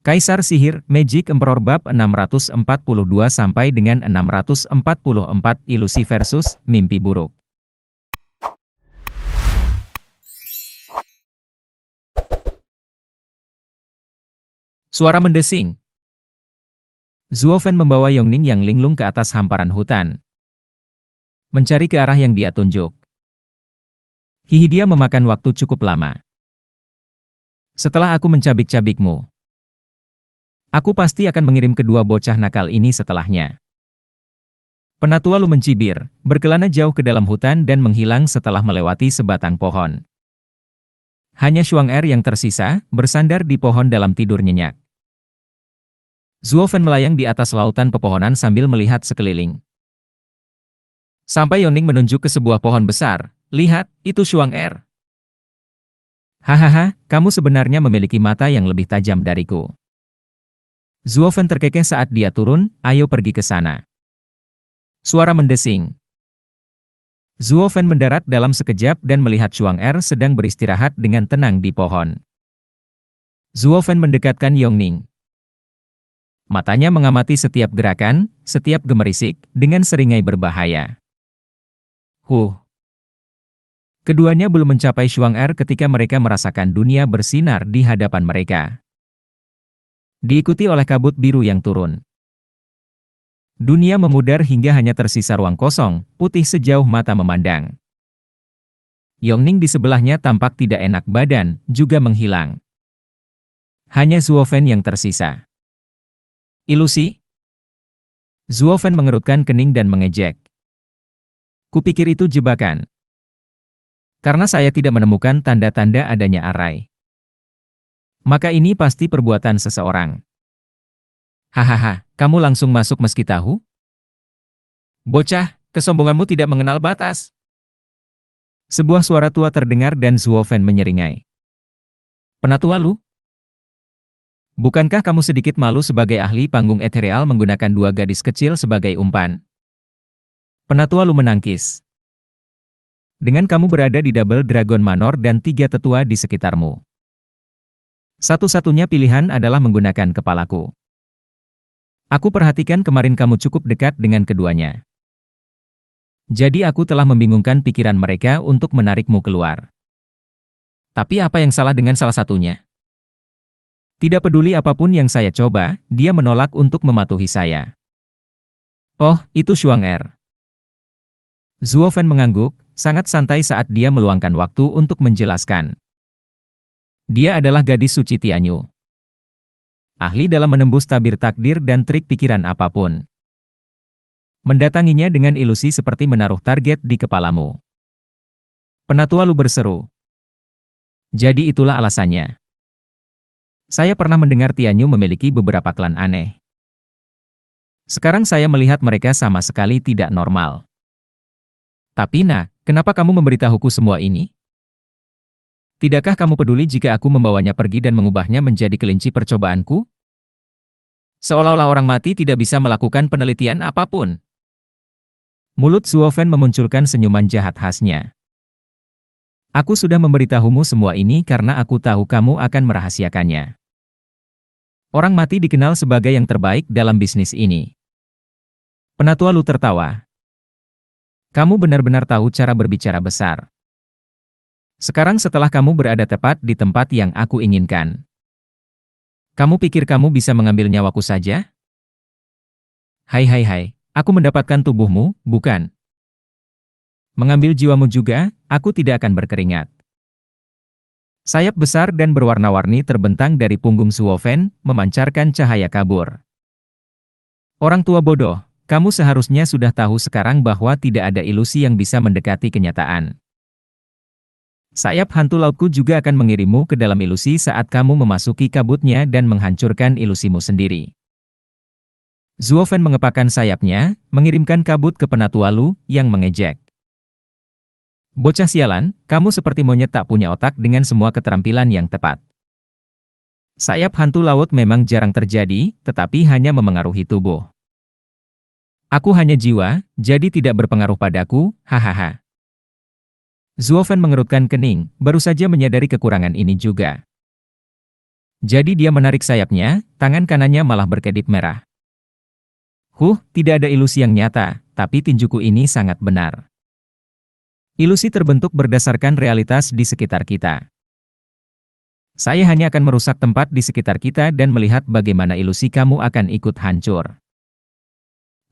Kaisar Sihir, Magic Emperor bab 642 sampai dengan 644 ilusi versus mimpi buruk. Suara mendesing. Zuofen membawa Yongning yang linglung ke atas hamparan hutan, mencari ke arah yang dia tunjuk. Hihi, dia memakan waktu cukup lama. Setelah aku mencabik-cabikmu, aku pasti akan mengirim kedua bocah nakal ini setelahnya. Penatua Lu mencibir, berkelana jauh ke dalam hutan dan menghilang setelah melewati sebatang pohon. Hanya Xuang Er yang tersisa, bersandar di pohon dalam tidur nyenyak. Zuofen melayang di atas lautan pepohonan sambil melihat sekeliling. Sampai Yongning menunjuk ke sebuah pohon besar. Lihat, itu Xuang Er. Hahaha, kamu sebenarnya memiliki mata yang lebih tajam dariku. Zuofen terkekeh saat dia turun, ayo pergi ke sana. Suara mendesing. Zuofen mendarat dalam sekejap dan melihat Xuang Er sedang beristirahat dengan tenang di pohon. Zuofen mendekatkan Yongning. Matanya mengamati setiap gerakan, setiap gemerisik, dengan seringai berbahaya. Keduanya belum mencapai Xuang Er ketika mereka merasakan dunia bersinar di hadapan mereka. Diikuti oleh kabut biru yang turun. Dunia memudar hingga hanya tersisa ruang kosong, putih sejauh mata memandang. Yongning di sebelahnya tampak tidak enak badan, juga menghilang. Hanya Zuofen yang tersisa. Ilusi? Zuofen mengerutkan kening dan mengejek. Kupikir itu jebakan. Karena saya tidak menemukan tanda-tanda adanya arai. Maka ini pasti perbuatan seseorang. Hahaha, kamu langsung masuk meski tahu? Bocah, kesombonganmu tidak mengenal batas. Sebuah suara tua terdengar dan Zuofen menyeringai. Penatua Lu? Bukankah kamu sedikit malu sebagai ahli panggung ethereal menggunakan dua gadis kecil sebagai umpan? Penatua Lu menangkis. Dengan kamu berada di Double Dragon Manor dan 3 tetua di sekitarmu, satu-satunya pilihan adalah menggunakan kepalaku. Aku perhatikan kemarin kamu cukup dekat dengan keduanya. Jadi aku telah membingungkan pikiran mereka untuk menarikmu keluar. Tapi apa yang salah dengan salah satunya? Tidak peduli apapun yang saya coba, dia menolak untuk mematuhi saya. Oh, itu Xuang Er. Zuofen mengangguk, sangat santai saat dia meluangkan waktu untuk menjelaskan. Dia adalah gadis suci Tianyu. Ahli dalam menembus tabir takdir dan trik pikiran apapun. Mendatanginya dengan ilusi seperti menaruh target di kepalamu. Penatua Lu berseru. Jadi itulah alasannya. Saya pernah mendengar Tianyu memiliki beberapa klan aneh. Sekarang saya melihat mereka sama sekali tidak normal. Tapi kenapa kamu memberitahuku semua ini? Tidakkah kamu peduli jika aku membawanya pergi dan mengubahnya menjadi kelinci percobaanku? Seolah-olah orang mati tidak bisa melakukan penelitian apapun. Mulut Zuofen memunculkan senyuman jahat khasnya. Aku sudah memberitahumu semua ini karena aku tahu kamu akan merahasiakannya. Orang mati dikenal sebagai yang terbaik dalam bisnis ini. Penatua Lu tertawa. Kamu benar-benar tahu cara berbicara besar. Sekarang setelah kamu berada tepat di tempat yang aku inginkan, kamu pikir kamu bisa mengambil nyawaku saja? Hai, aku mendapatkan tubuhmu, bukan? Mengambil jiwamu juga, aku tidak akan berkeringat. Sayap besar dan berwarna-warni terbentang dari punggung Zuofen, memancarkan cahaya kabur. Orang tua bodoh, kamu seharusnya sudah tahu sekarang bahwa tidak ada ilusi yang bisa mendekati kenyataan. Sayap hantu lautku juga akan mengirimmu ke dalam ilusi saat kamu memasuki kabutnya dan menghancurkan ilusimu sendiri. Zuofen mengepakkan sayapnya, mengirimkan kabut ke Penatua Lu, yang mengejek. Bocah sialan, kamu seperti monyet tak punya otak dengan semua keterampilan yang tepat. Sayap hantu laut memang jarang terjadi, tetapi hanya memengaruhi tubuh. Aku hanya jiwa, jadi tidak berpengaruh padaku, hahaha. Zuofen mengerutkan kening, baru saja menyadari kekurangan ini juga. Jadi dia menarik sayapnya, tangan kanannya malah berkedip merah. Tidak ada ilusi yang nyata, tapi tinjuku ini sangat benar. Ilusi terbentuk berdasarkan realitas di sekitar kita. Saya hanya akan merusak tempat di sekitar kita dan melihat bagaimana ilusi kamu akan ikut hancur.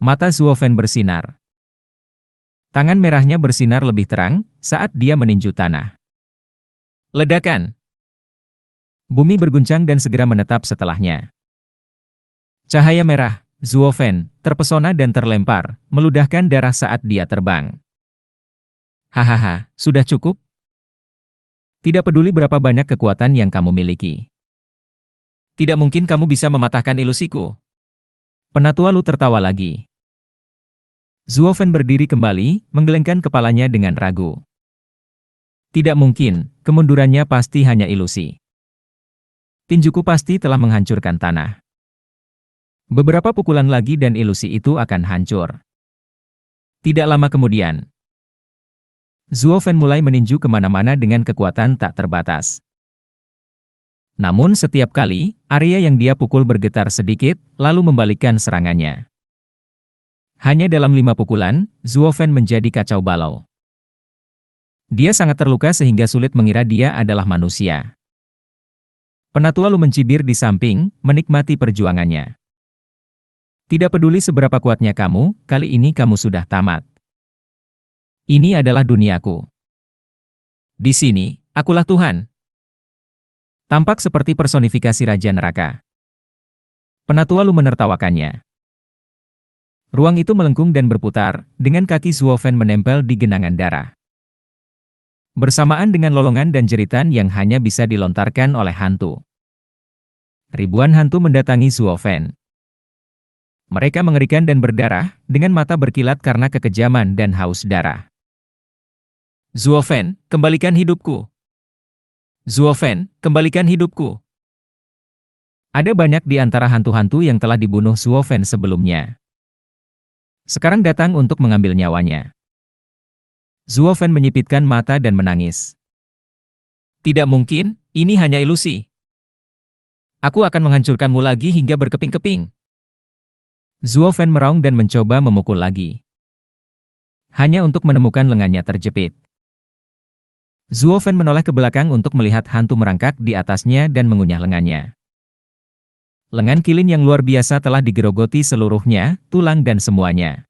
Mata Zuofen bersinar. Tangan merahnya bersinar lebih terang saat dia meninju tanah. Ledakan. Bumi berguncang dan segera menetap setelahnya. Cahaya merah, Zuofen, terpesona dan terlempar, meludahkan darah saat dia terbang. Hahaha, sudah cukup? Tidak peduli berapa banyak kekuatan yang kamu miliki. Tidak mungkin kamu bisa mematahkan ilusiku. Penatua Lu tertawa lagi. Zuofen berdiri kembali, menggelengkan kepalanya dengan ragu. Tidak mungkin, kemundurannya pasti hanya ilusi. Tinjuku pasti telah menghancurkan tanah. Beberapa pukulan lagi dan ilusi itu akan hancur. Tidak lama kemudian, Zuofen mulai meninju kemana-mana dengan kekuatan tak terbatas. Namun setiap kali, area yang dia pukul bergetar sedikit, lalu membalikkan serangannya. Hanya dalam 5 pukulan, Zuofen menjadi kacau balau. Dia sangat terluka sehingga sulit mengira dia adalah manusia. Penatua Lu mencibir di samping, menikmati perjuangannya. Tidak peduli seberapa kuatnya kamu, kali ini kamu sudah tamat. Ini adalah duniaku. Di sini, akulah Tuhan. Tampak seperti personifikasi Raja Neraka. Penatua Lu menertawakannya. Ruang itu melengkung dan berputar, dengan kaki Zuofen menempel di genangan darah. Bersamaan dengan lolongan dan jeritan yang hanya bisa dilontarkan oleh hantu. Ribuan hantu mendatangi Zuofen. Mereka mengerikan dan berdarah, dengan mata berkilat karena kekejaman dan haus darah. Zuofen, kembalikan hidupku. Zuofen, kembalikan hidupku. Ada banyak di antara hantu-hantu yang telah dibunuh Zuofen sebelumnya. Sekarang datang untuk mengambil nyawanya. Zuofen menyipitkan mata dan menangis. Tidak mungkin, ini hanya ilusi. Aku akan menghancurkanmu lagi hingga berkeping-keping. Zuofen meraung dan mencoba memukul lagi. Hanya untuk menemukan lengannya terjepit. Zuofen menoleh ke belakang untuk melihat hantu merangkak di atasnya dan mengunyah lengannya. Lengan kilin yang luar biasa telah digerogoti seluruhnya, tulang dan semuanya.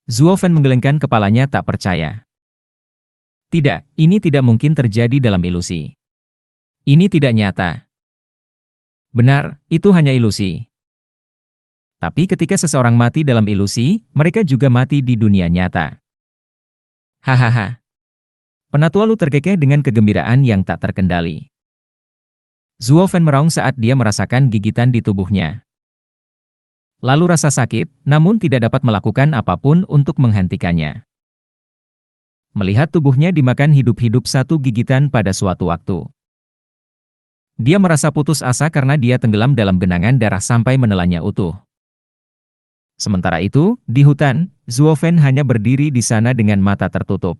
Zuofen menggelengkan kepalanya tak percaya. Tidak, ini tidak mungkin terjadi dalam ilusi. Ini tidak nyata. Benar, itu hanya ilusi. Tapi ketika seseorang mati dalam ilusi, mereka juga mati di dunia nyata. Hahaha. Penatua Lu terkekeh dengan kegembiraan yang tak terkendali. Zuofen meraung saat dia merasakan gigitan di tubuhnya. Lalu rasa sakit, namun tidak dapat melakukan apapun untuk menghentikannya. Melihat tubuhnya dimakan hidup-hidup satu gigitan pada suatu waktu. Dia merasa putus asa karena dia tenggelam dalam genangan darah sampai menelannya utuh. Sementara itu, di hutan, Zuofen hanya berdiri di sana dengan mata tertutup.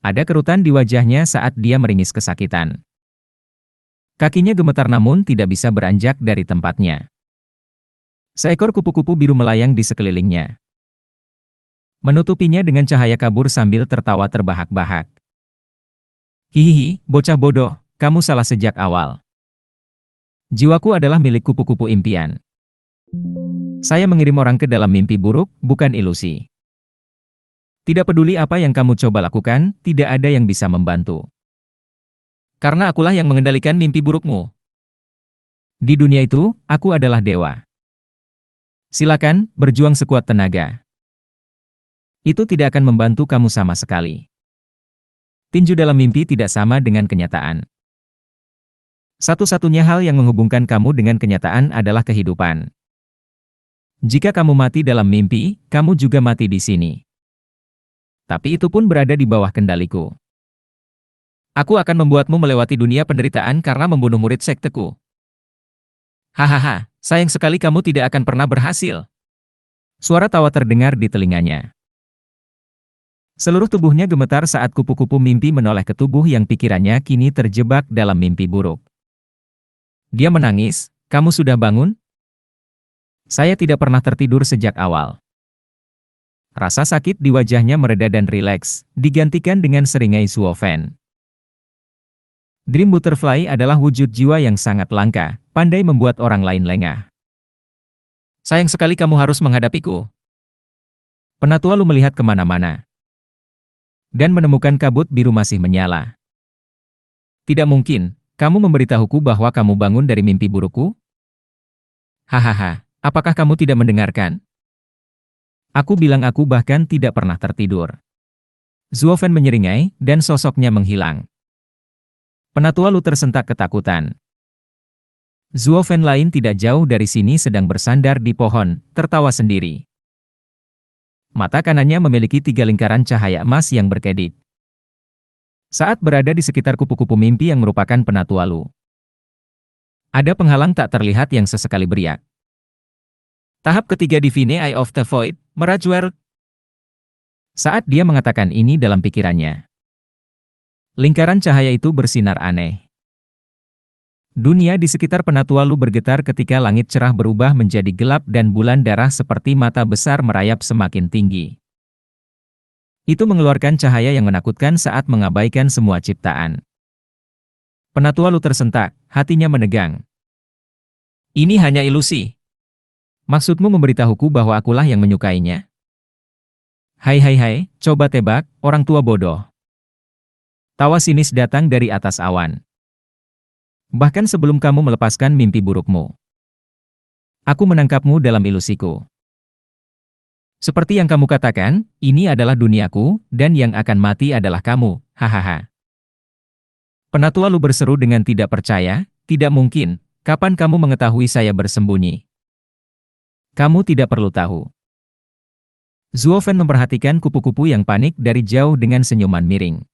Ada kerutan di wajahnya saat dia meringis kesakitan. Kakinya gemetar namun tidak bisa beranjak dari tempatnya. Seekor kupu-kupu biru melayang di sekelilingnya. Menutupinya dengan cahaya kabur sambil tertawa terbahak-bahak. Hihihi, bocah bodoh, kamu salah sejak awal. Jiwaku adalah milik kupu-kupu impian. Saya mengirim orang ke dalam mimpi buruk, bukan ilusi. Tidak peduli apa yang kamu coba lakukan, tidak ada yang bisa membantu. Karena akulah yang mengendalikan mimpi burukmu. Di dunia itu, aku adalah dewa. Silakan, berjuang sekuat tenaga. Itu tidak akan membantu kamu sama sekali. Tinju dalam mimpi tidak sama dengan kenyataan. Satu-satunya hal yang menghubungkan kamu dengan kenyataan adalah kehidupan. Jika kamu mati dalam mimpi, kamu juga mati di sini. Tapi itu pun berada di bawah kendaliku. Aku akan membuatmu melewati dunia penderitaan karena membunuh murid sekteku. Hahaha, sayang sekali kamu tidak akan pernah berhasil. Suara tawa terdengar di telinganya. Seluruh tubuhnya gemetar saat kupu-kupu mimpi menoleh ke tubuh yang pikirannya kini terjebak dalam mimpi buruk. Dia menangis, "Kamu sudah bangun?" Saya tidak pernah tertidur sejak awal. Rasa sakit di wajahnya mereda dan rileks, digantikan dengan seringai Zuofen. Dream Butterfly adalah wujud jiwa yang sangat langka, pandai membuat orang lain lengah. Sayang sekali kamu harus menghadapiku. Penatua Lu melihat kemana-mana dan menemukan kabut biru masih menyala. Tidak mungkin, kamu memberitahuku bahwa kamu bangun dari mimpi burukku? Hahaha, apakah kamu tidak mendengarkan? Aku bilang aku bahkan tidak pernah tertidur. Zuofen menyeringai, dan sosoknya menghilang. Penatua Lu tersentak ketakutan. Zuofen lain tidak jauh dari sini sedang bersandar di pohon, tertawa sendiri. Mata kanannya memiliki 3 lingkaran cahaya emas yang berkedip. Saat berada di sekitar kupu-kupu mimpi yang merupakan Penatua Lu, ada penghalang tak terlihat yang sesekali beriak. Tahap ketiga Divine Eye of the Void, Mirage World. Saat dia mengatakan ini dalam pikirannya, lingkaran cahaya itu bersinar aneh. Dunia di sekitar Penatua Lu bergetar ketika langit cerah berubah menjadi gelap dan bulan darah seperti mata besar merayap semakin tinggi. Itu mengeluarkan cahaya yang menakutkan saat mengabaikan semua ciptaan. Penatua Lu tersentak, hatinya menegang. Ini hanya ilusi. Maksudmu memberitahuku bahwa akulah yang menyukainya? Hai, coba tebak, orang tua bodoh. Tawa sinis datang dari atas awan. Bahkan sebelum kamu melepaskan mimpi burukmu, aku menangkapmu dalam ilusiku. Seperti yang kamu katakan, ini adalah duniaku, dan yang akan mati adalah kamu, hahaha. Penatua Lu berseru dengan tidak percaya, tidak mungkin, kapan kamu mengetahui saya bersembunyi? Kamu tidak perlu tahu. Zuofen memperhatikan kupu-kupu yang panik dari jauh dengan senyuman miring.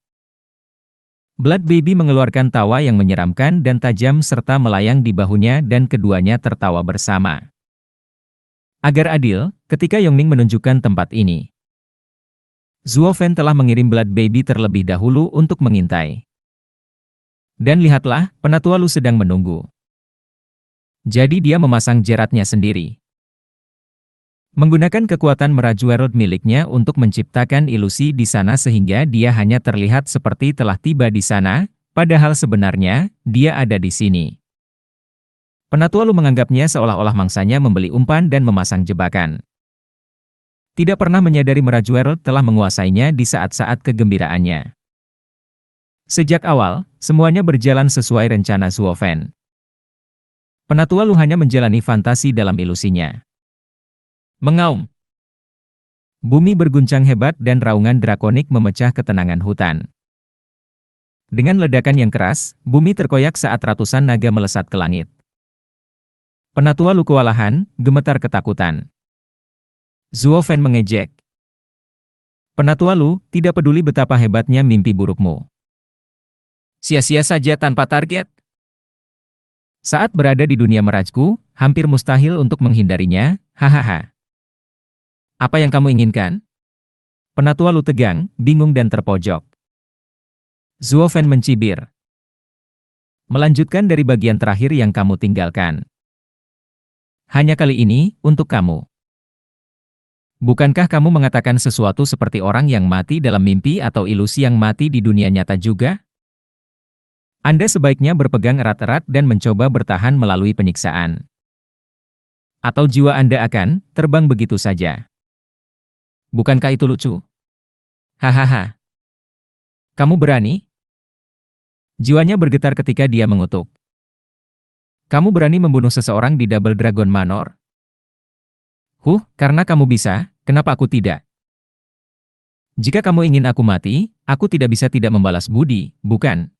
Blood Baby mengeluarkan tawa yang menyeramkan dan tajam serta melayang di bahunya dan keduanya tertawa bersama. Agar adil, ketika Yongning menunjukkan tempat ini, Zuofen telah mengirim Blood Baby terlebih dahulu untuk mengintai. Dan lihatlah, Penatua Lu sedang menunggu. Jadi dia memasang jeratnya sendiri. Menggunakan kekuatan Mirage World miliknya untuk menciptakan ilusi di sana sehingga dia hanya terlihat seperti telah tiba di sana, padahal sebenarnya, dia ada di sini. Penatua Lu menganggapnya seolah-olah mangsanya membeli umpan dan memasang jebakan. Tidak pernah menyadari Mirage World telah menguasainya di saat-saat kegembiraannya. Sejak awal, semuanya berjalan sesuai rencana Zuofen. Penatua Lu hanya menjalani fantasi dalam ilusinya. Mengaum. Bumi berguncang hebat dan raungan drakonik memecah ketenangan hutan. Dengan ledakan yang keras, bumi terkoyak saat ratusan naga melesat ke langit. Penatua Lu kewalahan, gemetar ketakutan. Zuofen mengejek. Penatua Lu, tidak peduli betapa hebatnya mimpi burukmu. Sia-sia saja tanpa target. Saat berada di dunia Mirageku, hampir mustahil untuk menghindarinya, hahaha. Apa yang kamu inginkan? Penatua Lu tegang, bingung dan terpojok. Zuofen mencibir. Melanjutkan dari bagian terakhir yang kamu tinggalkan. Hanya kali ini, untuk kamu. Bukankah kamu mengatakan sesuatu seperti orang yang mati dalam mimpi atau ilusi yang mati di dunia nyata juga? Anda sebaiknya berpegang erat-erat dan mencoba bertahan melalui penyiksaan. Atau jiwa Anda akan terbang begitu saja. Bukankah itu lucu? Hahaha. Kamu berani? Jiwanya bergetar ketika dia mengutuk. Kamu berani membunuh seseorang di Double Dragon Manor? Karena kamu bisa, kenapa aku tidak? Jika kamu ingin aku mati, aku tidak bisa tidak membalas budi, bukan?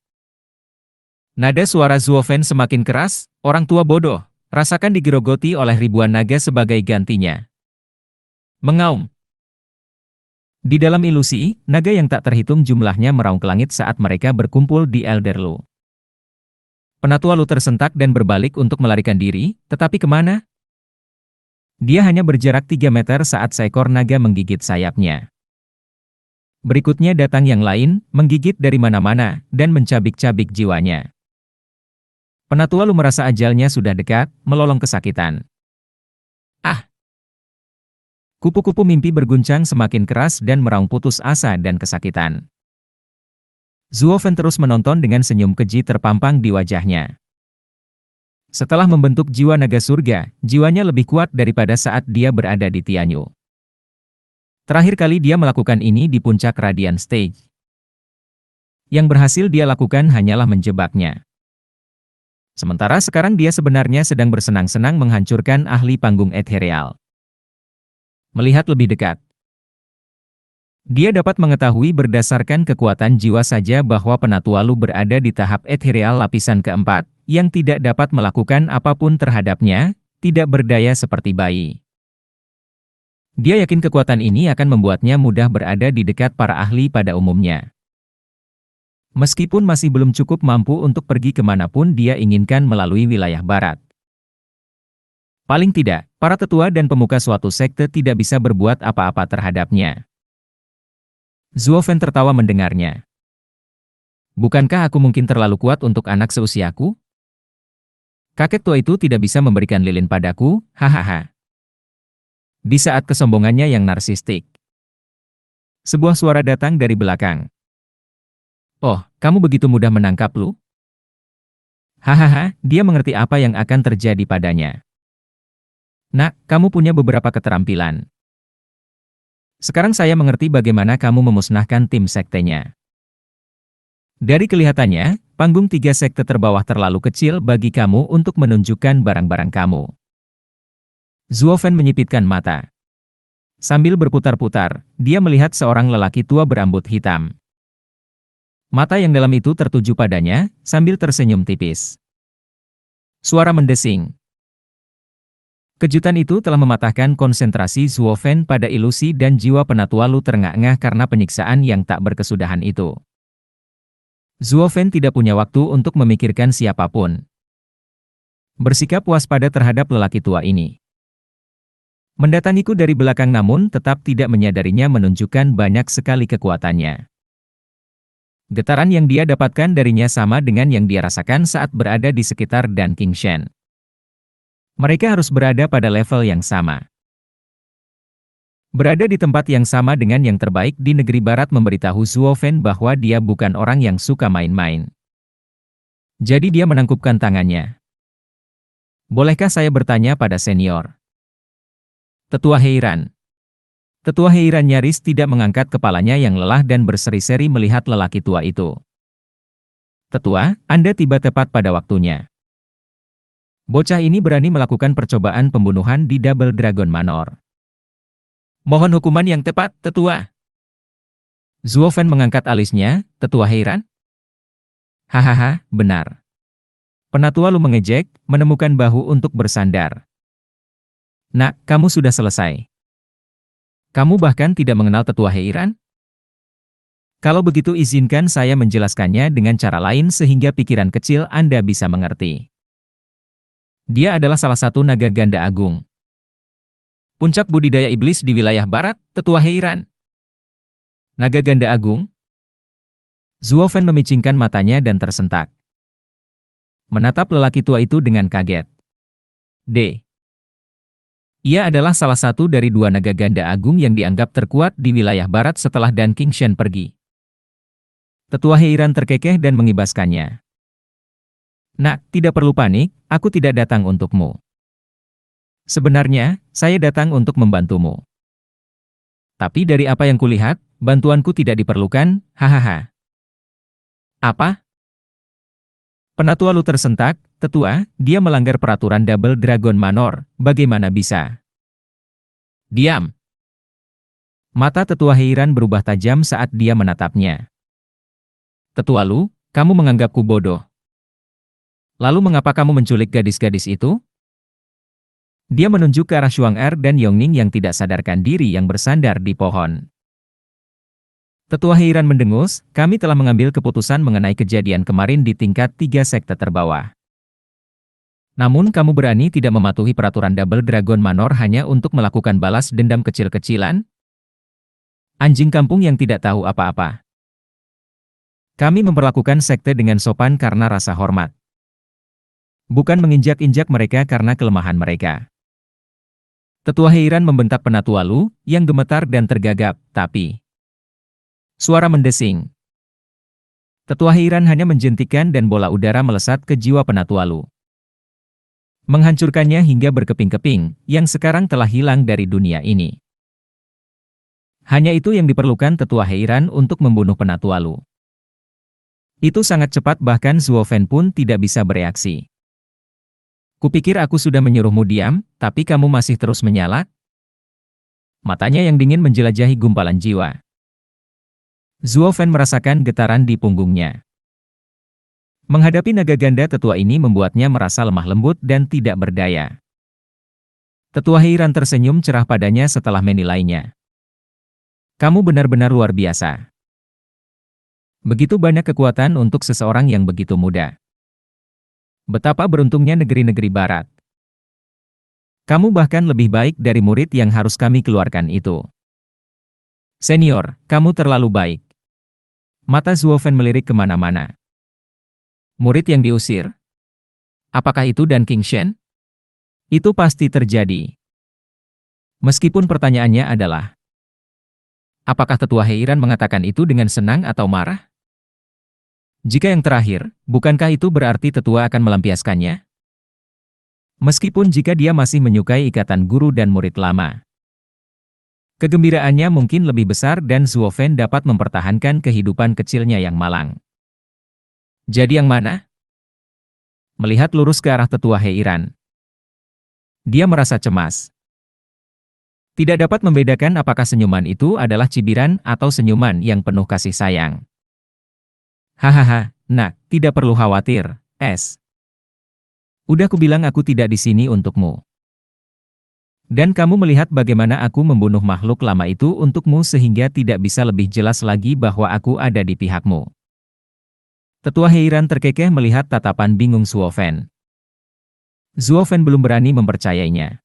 Nada suara Zuofen semakin keras, orang tua bodoh, rasakan digerogoti oleh ribuan naga sebagai gantinya. Mengaum. Di dalam ilusi, naga yang tak terhitung jumlahnya meraung ke langit saat mereka berkumpul di Elderlu. Penatua Lu tersentak dan berbalik untuk melarikan diri, tetapi kemana? Dia hanya berjarak 3 meter saat seekor naga menggigit sayapnya. Berikutnya datang yang lain, menggigit dari mana-mana, dan mencabik-cabik jiwanya. Penatua Lu merasa ajalnya sudah dekat, melolong kesakitan. Ah! Kupu-kupu mimpi berguncang semakin keras dan meraung putus asa dan kesakitan. Zuofen terus menonton dengan senyum keji terpampang di wajahnya. Setelah membentuk jiwa naga surga, jiwanya lebih kuat daripada saat dia berada di Tianyu. Terakhir kali dia melakukan ini di puncak Radiant Stage. Yang berhasil dia lakukan hanyalah menjebaknya. Sementara sekarang dia sebenarnya sedang bersenang-senang menghancurkan ahli panggung ethereal. Melihat lebih dekat, dia dapat mengetahui berdasarkan kekuatan jiwa saja bahwa Penatua Lu berada di tahap ethereal lapisan keempat, yang tidak dapat melakukan apapun terhadapnya, tidak berdaya seperti bayi. Dia yakin kekuatan ini akan membuatnya mudah berada di dekat para ahli pada umumnya. Meskipun masih belum cukup mampu untuk pergi kemanapun dia inginkan melalui wilayah barat. Paling tidak, para tetua dan pemuka suatu sekte tidak bisa berbuat apa-apa terhadapnya. Zuofen tertawa mendengarnya. Bukankah aku mungkin terlalu kuat untuk anak seusiaku? Kakek tua itu tidak bisa memberikan lilin padaku, hahaha. Di saat kesombongannya yang narsistik. Sebuah suara datang dari belakang. Oh, kamu begitu mudah menangkap Lu? Hahaha, dia mengerti apa yang akan terjadi padanya. Nak, kamu punya beberapa keterampilan. Sekarang saya mengerti bagaimana kamu memusnahkan tim sektenya. Dari kelihatannya, panggung 3 sekte terbawah terlalu kecil bagi kamu untuk menunjukkan barang-barang kamu. Zuofen menyipitkan mata. Sambil berputar-putar, dia melihat seorang lelaki tua berambut hitam. Mata yang dalam itu tertuju padanya, sambil tersenyum tipis. Suara mendesing. Kejutan itu telah mematahkan konsentrasi Zuofen pada ilusi dan jiwa Penatua Lu terengah-engah karena penyiksaan yang tak berkesudahan itu. Zuofen tidak punya waktu untuk memikirkan siapapun. Bersikap waspada terhadap lelaki tua ini. Mendatangiku dari belakang namun tetap tidak menyadarinya menunjukkan banyak sekali kekuatannya. Getaran yang dia dapatkan darinya sama dengan yang dia rasakan saat berada di sekitar Dan Qingshan. Mereka harus berada pada level yang sama. Berada di tempat yang sama dengan yang terbaik di negeri barat memberitahu Zuofen bahwa dia bukan orang yang suka main-main. Jadi dia menangkupkan tangannya. Bolehkah saya bertanya pada senior? Tetua Heiran. Tetua Heiran nyaris tidak mengangkat kepalanya yang lelah dan berseri-seri melihat lelaki tua itu. Tetua, Anda tiba tepat pada waktunya. Bocah ini berani melakukan percobaan pembunuhan di Double Dragon Manor. Mohon hukuman yang tepat, Tetua. Zuofen mengangkat alisnya, Tetua Heiran? Hahaha, benar. Penatua Lu mengejek, menemukan bahu untuk bersandar. Nak, kamu sudah selesai. Kamu bahkan tidak mengenal Tetua Heiran? Kalau begitu izinkan saya menjelaskannya dengan cara lain sehingga pikiran kecil Anda bisa mengerti. Dia adalah salah satu naga ganda agung. Puncak budidaya iblis di wilayah barat, Tetua Heiran. Naga ganda agung? Zuofen memicingkan matanya dan tersentak. Menatap lelaki tua itu dengan kaget. D. Ia adalah salah satu dari 2 naga ganda agung yang dianggap terkuat di wilayah barat setelah Dan Qingshan pergi. Tetua Heiran terkekeh dan mengibaskannya. Nak, tidak perlu panik, aku tidak datang untukmu. Sebenarnya, saya datang untuk membantumu. Tapi dari apa yang kulihat, bantuanku tidak diperlukan, hahaha. Apa? Penatua Lu tersentak, Tetua, dia melanggar peraturan Double Dragon Manor, bagaimana bisa? Diam. Mata Tetua Heiran berubah tajam saat dia menatapnya. Tetua Lu, kamu menganggapku bodoh. Lalu mengapa kamu menculik gadis-gadis itu? Dia menunjuk ke arah Xuang Er dan Yongning yang tidak sadarkan diri yang bersandar di pohon. Tetua Heiran mendengus, kami telah mengambil keputusan mengenai kejadian kemarin di tingkat 3 sekte terbawah. Namun kamu berani tidak mematuhi peraturan Double Dragon Manor hanya untuk melakukan balas dendam kecil-kecilan? Anjing kampung yang tidak tahu apa-apa. Kami memperlakukan sekte dengan sopan karena rasa hormat. bukan menginjak-injak mereka karena kelemahan mereka. Tetua Heiran membentak Penatua Lu, yang gemetar dan tergagap, tapi suara mendesing. Tetua Heiran hanya menjentikan dan bola udara melesat ke jiwa Penatua Lu, menghancurkannya hingga berkeping-keping, yang sekarang telah hilang dari dunia ini. Hanya itu yang diperlukan Tetua Heiran untuk membunuh Penatua Lu. Itu sangat cepat bahkan Zuo Fen pun tidak bisa bereaksi. Kupikir aku sudah menyuruhmu diam, tapi kamu masih terus menyala? Matanya yang dingin menjelajahi gumpalan jiwa. Zuo Fen merasakan getaran di punggungnya. Menghadapi naga ganda tetua ini membuatnya merasa lemah lembut dan tidak berdaya. Tetua Heiran tersenyum cerah padanya setelah menilainya. Kamu benar-benar luar biasa. Begitu banyak kekuatan untuk seseorang yang begitu muda. Betapa beruntungnya negeri-negeri barat. Kamu bahkan lebih baik dari murid yang harus kami keluarkan itu. Senior, kamu terlalu baik. Mata Zuo Fen melirik kemana-mana. Murid yang diusir? Apakah itu Dan Qingshen? Itu pasti terjadi. Meskipun pertanyaannya adalah, apakah Tetua Heiran mengatakan itu dengan senang atau marah? Jika yang terakhir, bukankah itu berarti tetua akan melampiaskannya? Meskipun jika dia masih menyukai ikatan guru dan murid lama. Kegembiraannya mungkin lebih besar dan Zuo Fen dapat mempertahankan kehidupan kecilnya yang malang. Jadi yang mana? Melihat lurus ke arah Tetua Heiran. Dia merasa cemas. Tidak dapat membedakan apakah senyuman itu adalah cibiran atau senyuman yang penuh kasih sayang. Hahaha, nak, tidak perlu khawatir, Es. Udah kubilang aku tidak di sini untukmu. Dan kamu melihat bagaimana aku membunuh makhluk lama itu untukmu sehingga tidak bisa lebih jelas lagi bahwa aku ada di pihakmu. Tetua Heiran terkekeh melihat tatapan bingung Zuo Fen. Zuo Fen belum berani mempercayainya.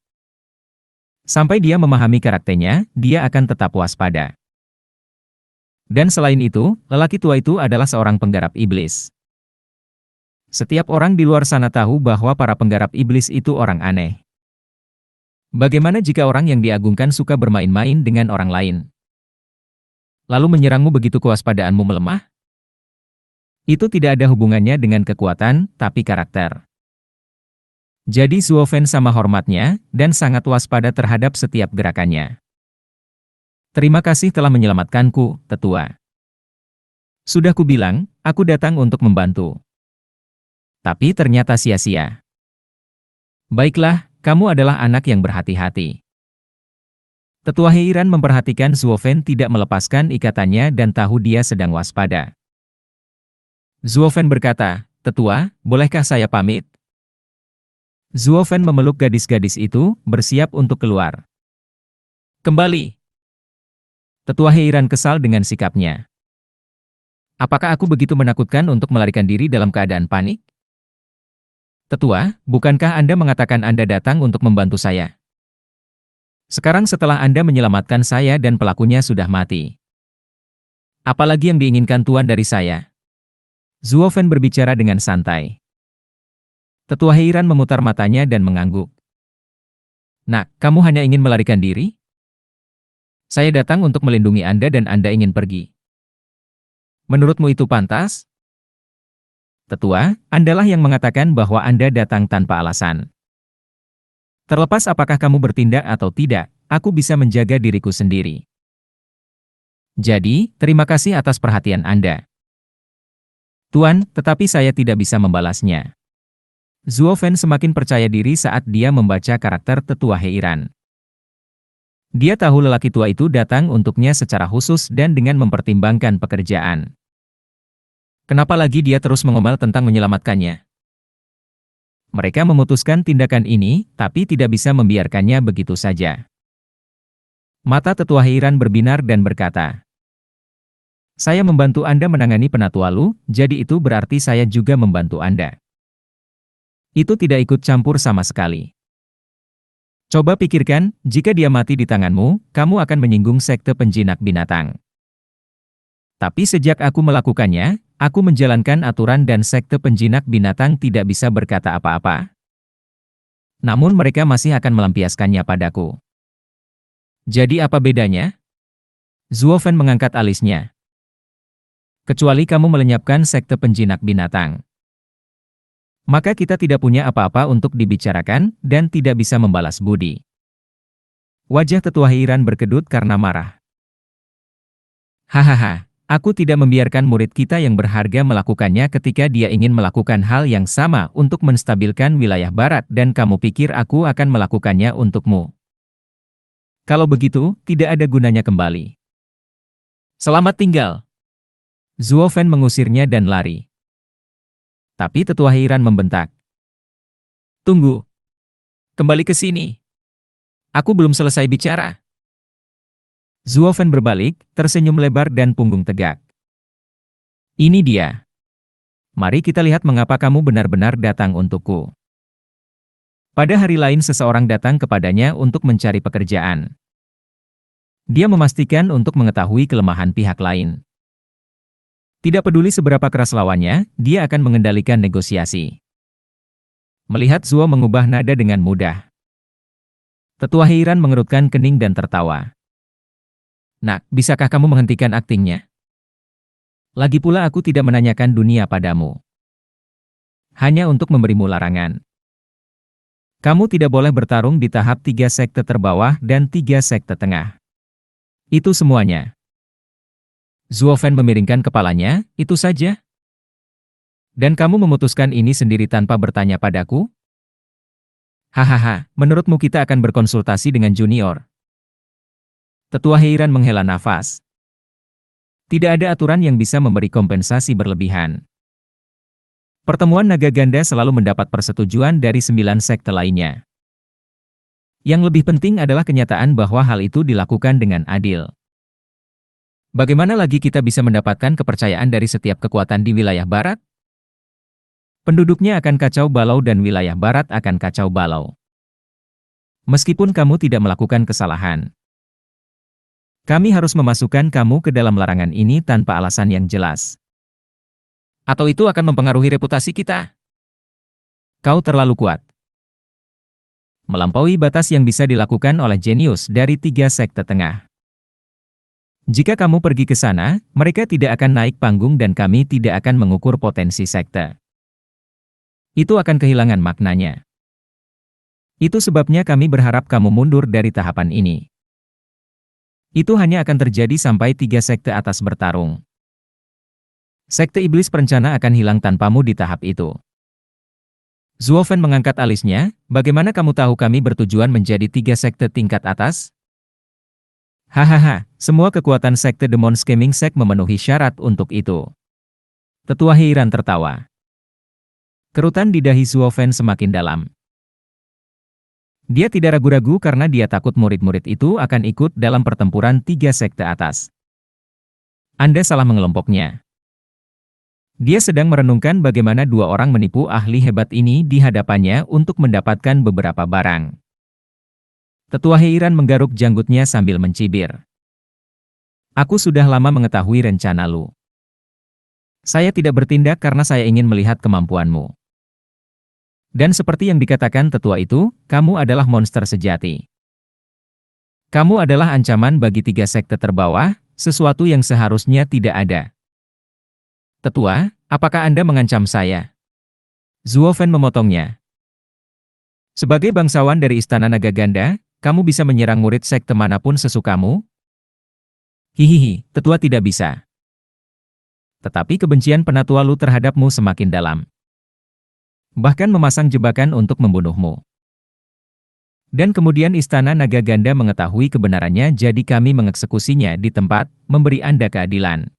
Sampai dia memahami karakternya, dia akan tetap waspada. Dan selain itu, lelaki tua itu adalah seorang penggarap iblis. Setiap orang di luar sana tahu bahwa para penggarap iblis itu orang aneh. Bagaimana jika orang yang diagungkan suka bermain-main dengan orang lain? Lalu menyerangmu begitu kewaspadaanmu melemah? Itu tidak ada hubungannya dengan kekuatan, tapi karakter. Jadi Zuo Fen sama hormatnya, dan sangat waspada terhadap setiap gerakannya. Terima kasih telah menyelamatkanku, tetua. Sudah kubilang, aku datang untuk membantu. Tapi ternyata sia-sia. Baiklah, kamu adalah anak yang berhati-hati. Tetua Heiran memperhatikan Zuo Fen tidak melepaskan ikatannya dan tahu dia sedang waspada. Zuo Fen berkata, Tetua, bolehkah saya pamit? Zuo Fen memeluk gadis-gadis itu, bersiap untuk keluar. Kembali. Tetua Heiran kesal dengan sikapnya. Apakah aku begitu menakutkan untuk melarikan diri dalam keadaan panik? Tetua, bukankah Anda mengatakan Anda datang untuk membantu saya? Sekarang setelah Anda menyelamatkan saya dan pelakunya sudah mati. Apalagi yang diinginkan Tuan dari saya? Zuo Fen berbicara dengan santai. Tetua Heiran memutar matanya dan mengangguk. Nak, kamu hanya ingin melarikan diri? Saya datang untuk melindungi Anda dan Anda ingin pergi. Menurutmu itu pantas? Tetua, Andalah yang mengatakan bahwa Anda datang tanpa alasan. Terlepas apakah kamu bertindak atau tidak, aku bisa menjaga diriku sendiri. Jadi, terima kasih atas perhatian Anda. Tuan, tetapi saya tidak bisa membalasnya. Zuo Fen semakin percaya diri saat dia membaca karakter Tetua Heiran. Dia tahu lelaki tua itu datang untuknya secara khusus dan dengan mempertimbangkan pekerjaan. Kenapa lagi dia terus mengomel tentang menyelamatkannya? Mereka memutuskan tindakan ini, tapi tidak bisa membiarkannya begitu saja. Mata Tetua Heiran berbinar dan berkata, saya membantu Anda menangani Penatua Lu, jadi itu berarti saya juga membantu Anda. Itu tidak ikut campur sama sekali. Coba pikirkan, jika dia mati di tanganmu, kamu akan menyinggung sekte penjinak binatang. Tapi sejak aku melakukannya, Aku menjalankan aturan dan sekte penjinak binatang tidak bisa berkata apa-apa. Namun mereka masih akan melampiaskannya padaku. Jadi apa bedanya? Zuo Fen mengangkat alisnya. Kecuali kamu melenyapkan sekte penjinak binatang. Maka kita tidak punya apa-apa untuk dibicarakan dan tidak bisa membalas budi. Wajah tetua Heiran berkedut karena marah. Hahaha. Aku tidak membiarkan murid kita yang berharga melakukannya ketika dia ingin melakukan hal yang sama untuk menstabilkan wilayah barat dan kamu pikir aku akan melakukannya untukmu. Kalau begitu, tidak ada gunanya kembali. Selamat tinggal. Zuo Fen mengusirnya dan lari. Tapi tetua Heiran membentak. Tunggu. Kembali ke sini. Aku belum selesai bicara. Zuo Fen berbalik, tersenyum lebar dan punggung tegak. Ini dia. Mari kita lihat mengapa kamu benar-benar datang untukku. Pada hari lain seseorang datang kepadanya untuk mencari pekerjaan. Dia memastikan untuk mengetahui kelemahan pihak lain. Tidak peduli seberapa keras lawannya, dia akan mengendalikan negosiasi. Melihat Zuo mengubah nada dengan mudah. Tetua Heiran mengerutkan kening dan tertawa. Nak, bisakah kamu menghentikan aktingnya? Lagi pula aku tidak menanyakan dunia padamu. Hanya untuk memberimu larangan. Kamu tidak boleh bertarung di tahap 3 sekte terbawah dan 3 sekte tengah. Itu semuanya. Zuo Fen memiringkan kepalanya, itu saja? Dan kamu memutuskan ini sendiri tanpa bertanya padaku? Hahaha, menurutmu kita akan berkonsultasi dengan junior? Tetua Heiran menghela nafas. Tidak ada aturan yang bisa memberi kompensasi berlebihan. Pertemuan naga ganda selalu mendapat persetujuan dari 9 sekte lainnya. Yang lebih penting adalah kenyataan bahwa hal itu dilakukan dengan adil. Bagaimana lagi kita bisa mendapatkan kepercayaan dari setiap kekuatan di wilayah barat? Penduduknya akan kacau balau dan wilayah barat akan kacau balau. Meskipun kamu tidak melakukan kesalahan. Kami harus memasukkan kamu ke dalam larangan ini tanpa alasan yang jelas. Atau itu akan mempengaruhi reputasi kita? Kau terlalu kuat. Melampaui batas yang bisa dilakukan oleh jenius dari 3 sekte tengah. Jika kamu pergi ke sana, mereka tidak akan naik panggung dan kami tidak akan mengukur potensi sekte. Itu akan kehilangan maknanya. Itu sebabnya kami berharap kamu mundur dari tahapan ini. Itu hanya akan terjadi sampai 3 sekte atas bertarung. Sekte iblis perencana akan hilang tanpamu di tahap itu. Zuo Fen mengangkat alisnya, bagaimana kamu tahu kami bertujuan menjadi 3 sekte tingkat atas? Hahaha, semua kekuatan sekte Demon Scheming Sect memenuhi syarat untuk itu. Tetua Heiran tertawa. Kerutan di dahi Zuo Fen semakin dalam. Dia tidak ragu-ragu karena dia takut murid-murid itu akan ikut dalam pertempuran 3 sekte atas. Anda salah mengelompoknya. Dia sedang merenungkan bagaimana 2 orang menipu ahli hebat ini di hadapannya untuk mendapatkan beberapa barang. Tetua Heiran menggaruk janggutnya sambil mencibir. Aku sudah lama mengetahui rencana lu. Saya tidak bertindak karena saya ingin melihat kemampuanmu. Dan seperti yang dikatakan tetua itu, kamu adalah monster sejati. Kamu adalah ancaman bagi 3 sekte terbawah, sesuatu yang seharusnya tidak ada. Tetua, apakah Anda mengancam saya? Zuo Fen memotongnya. Sebagai bangsawan dari Istana Naga Ganda, kamu bisa menyerang murid sekte manapun sesukamu? Hihihi, tetua tidak bisa. Tetapi kebencian penatua lu terhadapmu semakin dalam. Bahkan memasang jebakan untuk membunuhmu. Dan kemudian Istana Naga Ganda mengetahui kebenarannya jadi kami mengeksekusinya di tempat, memberi Anda keadilan.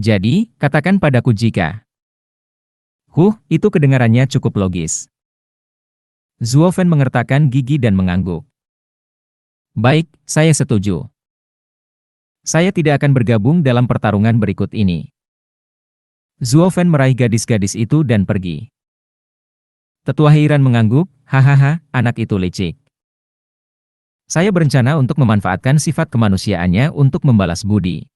Jadi, katakan padaku jika... itu kedengarannya cukup logis. Zuo Fen mengertakkan gigi dan mengangguk. Baik, saya setuju. Saya tidak akan bergabung dalam pertarungan berikut ini. Zuo Fen meraih gadis-gadis itu dan pergi. Tetua Heiran mengangguk, hahaha, anak itu licik. Saya berencana untuk memanfaatkan sifat kemanusiaannya untuk membalas budi.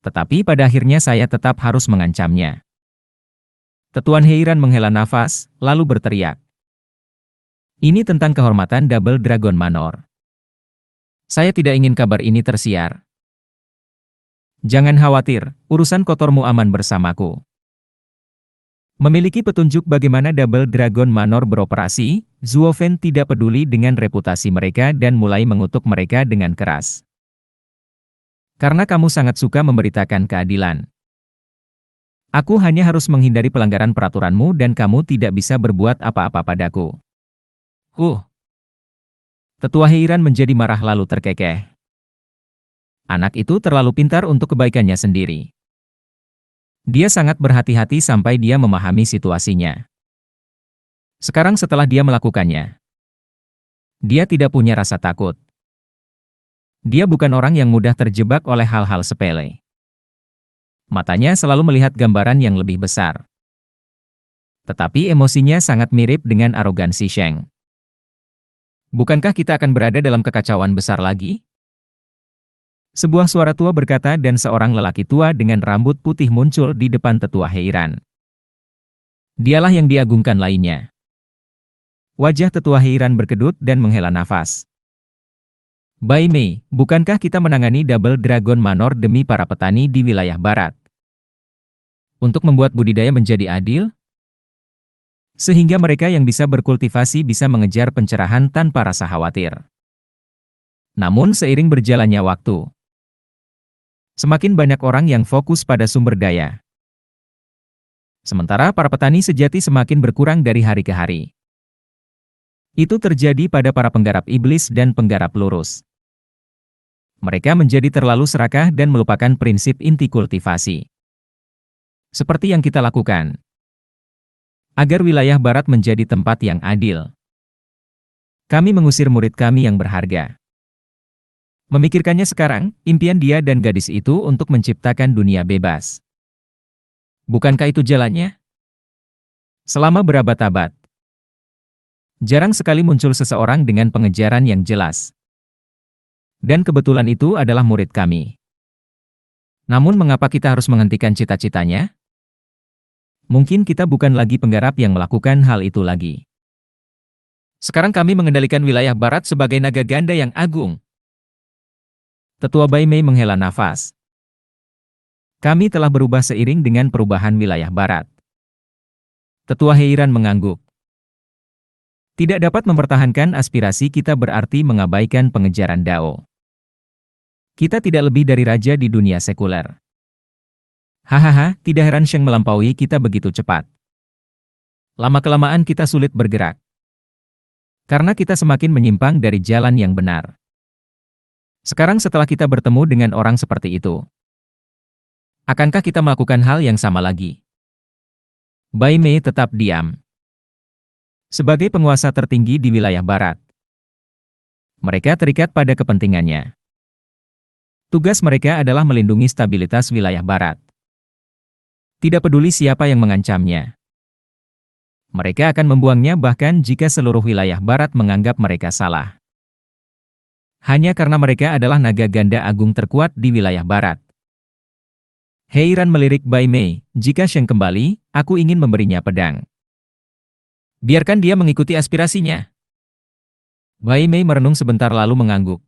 Tetapi pada akhirnya saya tetap harus mengancamnya. Tetuan Heiran menghela nafas, lalu berteriak. Ini tentang kehormatan Double Dragon Manor. Saya tidak ingin kabar ini tersiar. Jangan khawatir, urusan kotormu aman bersamaku. Memiliki petunjuk bagaimana Double Dragon Manor beroperasi, Zhuo Fen tidak peduli dengan reputasi mereka dan mulai mengutuk mereka dengan keras. Karena kamu sangat suka memberitakan keadilan. Aku hanya harus menghindari pelanggaran peraturanmu dan kamu tidak bisa berbuat apa-apa padaku. Tetua Heiran menjadi marah lalu terkekeh. Anak itu terlalu pintar untuk kebaikannya sendiri. Dia sangat berhati-hati sampai dia memahami situasinya. Sekarang setelah dia melakukannya, dia tidak punya rasa takut. Dia bukan orang yang mudah terjebak oleh hal-hal sepele. Matanya selalu melihat gambaran yang lebih besar. Tetapi emosinya sangat mirip dengan arogansi Sheng. Bukankah kita akan berada dalam kekacauan besar lagi? Sebuah suara tua berkata dan seorang lelaki tua dengan rambut putih muncul di depan tetua Heiran. Dialah yang diagungkan lainnya. Wajah tetua Heiran berkedut dan menghela nafas. Bai Mei, bukankah kita menangani Double Dragon Manor demi para petani di wilayah barat? Untuk membuat budidaya menjadi adil? Sehingga mereka yang bisa berkultivasi bisa mengejar pencerahan tanpa rasa khawatir. Namun seiring berjalannya waktu, semakin banyak orang yang fokus pada sumber daya. Sementara para petani sejati semakin berkurang dari hari ke hari. Itu terjadi pada para penggarap iblis dan penggarap lurus. Mereka menjadi terlalu serakah dan melupakan prinsip inti kultivasi. Seperti yang kita lakukan. Agar wilayah barat menjadi tempat yang adil. Kami mengusir murid kami yang berharga. Memikirkannya sekarang, impian dia dan gadis itu untuk menciptakan dunia bebas. Bukankah itu jalannya? Selama berabad-abad, jarang sekali muncul seseorang dengan pengejaran yang jelas. Dan kebetulan itu adalah murid kami. Namun mengapa kita harus menghentikan cita-citanya? Mungkin kita bukan lagi penggarap yang melakukan hal itu lagi. Sekarang kami mengendalikan wilayah barat sebagai naga ganda yang agung. Tetua Bai Mei menghela nafas. Kami telah berubah seiring dengan perubahan wilayah barat. Tetua Heiran mengangguk. Tidak dapat mempertahankan aspirasi kita berarti mengabaikan pengejaran Dao. Kita tidak lebih dari raja di dunia sekuler. Hahaha, tidak heran Sheng melampaui kita begitu cepat. Lama-kelamaan kita sulit bergerak. Karena kita semakin menyimpang dari jalan yang benar. Sekarang setelah kita bertemu dengan orang seperti itu, akankah kita melakukan hal yang sama lagi? Bai Mei tetap diam. Sebagai penguasa tertinggi di wilayah barat, mereka terikat pada kepentingannya. Tugas mereka adalah melindungi stabilitas wilayah barat. Tidak peduli siapa yang mengancamnya. Mereka akan membuangnya bahkan jika seluruh wilayah barat menganggap mereka salah. Hanya karena mereka adalah naga ganda agung terkuat di wilayah barat. Heiran melirik Bai Mei, jika Sheng kembali, aku ingin memberinya pedang. Biarkan dia mengikuti aspirasinya. Bai Mei merenung sebentar lalu mengangguk.